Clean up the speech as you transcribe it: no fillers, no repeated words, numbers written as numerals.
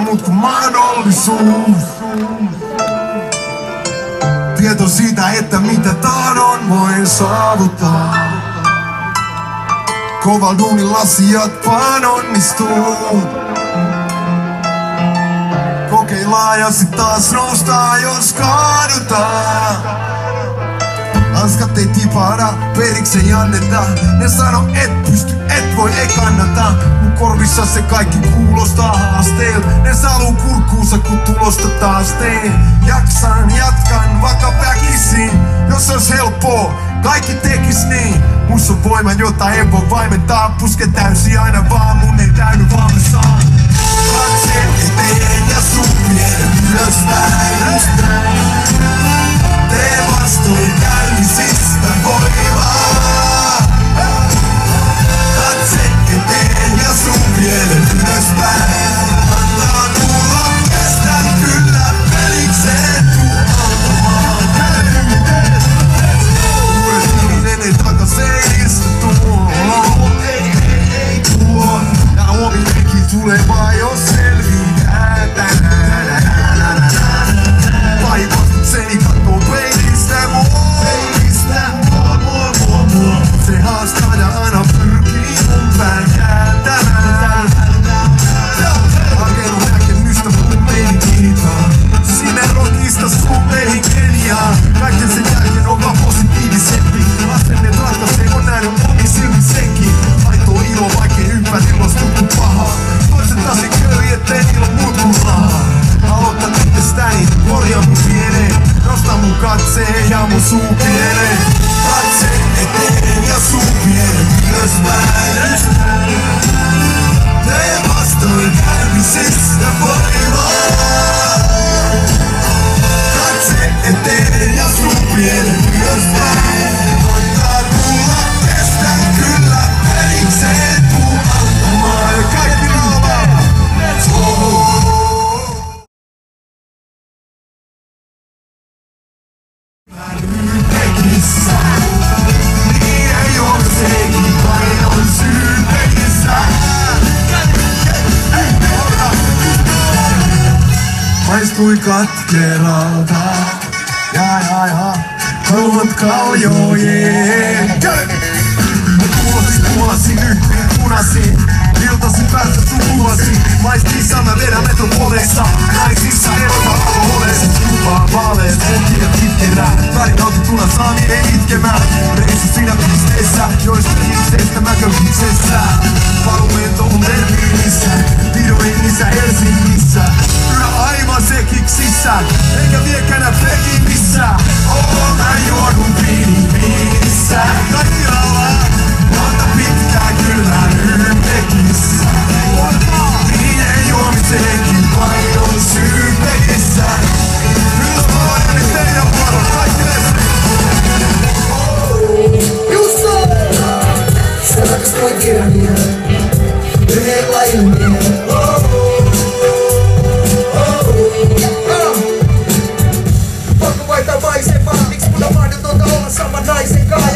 mut kun mahdollisuus. Tieto siitä, että mitä tahdon voin saavuttaa. Koval duunilla asiat vaan onnistuu. Kokeillaan ja sit taas noustaa, jos kaadutaan. Hanskat ei tipahda, periksi ei anneta. Ne sano et pysty, et voi, ei kannata. Mun korvissa se kaikki kuulostaa haasteelta. Ne saluu kurkkuunsa kun tulosta taas teen. Jaksan, jatkan vaikka väkisin. Jos ois helppoa, kaikki tekis niin. Mus on voima, jota en voi vaimentaa. Puske täysin aina vaan, mun ei täydy vaan mä saan. Katse eteen ja sun mielen ylöspäin. Tee vastuun käynnisistä voimaa. Katse eteen ja sun mielen ylöspäin. Antaa tulla, kestän kyllä pelikseen tuu antamaan. Uudet ihminen ei takaseinistä tuo. Ei tuo. Ja omi henki tulee vaan jos selviää tänään. Vaivastukseni kattoo peilistä mua. Se haastaa ja aina pyrkii mun pään kääntämään. Hakenut näkemystä mun meihin kiinnitaan. Sinne rockista sun meihin Keniaan. Kaiken sen jälkeen on vaan positiivisempi. Asennet ratkaisee, on nähnyt omi silmin senkin. Aitoo ilo vaikkei ympärillä olisi tuttu pahaa. Toiset taas ei kööri, ettei niillä on muut kuin rahaa. Aloitan itsestäni, korjaa mun pieneen. Nosta mun katseen ja mun suu pieneen. Katse eteen ja suu pienen ylöspäin. Tee vastoin käymisistä voimaa. Katse eteen ja suu pienen ylöspäin. Antaa tulla, kestän kyllä pelikseen tuu antamaan. Ja kaikki laulaa. Let's go! Maistui katkeralta. Ja. Haluat kaljoo, jee. Kuulasin yhteen punasiin. Iltasin päästä sun kuvasi. Maistiin sana vedä metropoleissa. Naisissa erota alkoholeissa. Lupaa vaaleet, onkin ja kitkerää. Värinautettuna saami ei itkemään. Reissu siinä pisteessä, joista ihmisestä mä käyn itsessä. Valumento on Berliinissä. Videoinnissä Helsingissä. Yhä aivan sekiksissä. Eikä viekänä Pekinissä. Mä joudun viinissä. Kaikki laulaa. Monta pitkää kylmää Yrpekissä. Viineen juomiseenkin vain on syy pekissä. Ylösvuodeni teidän vuoron kaikki lesi. Jussa! Sä rakas kaikkea vielä. Yhden lajin vielä. Pakko vaihtaa maisempaa. Miksi mun on mahdotonta olla sama naisen kanssa?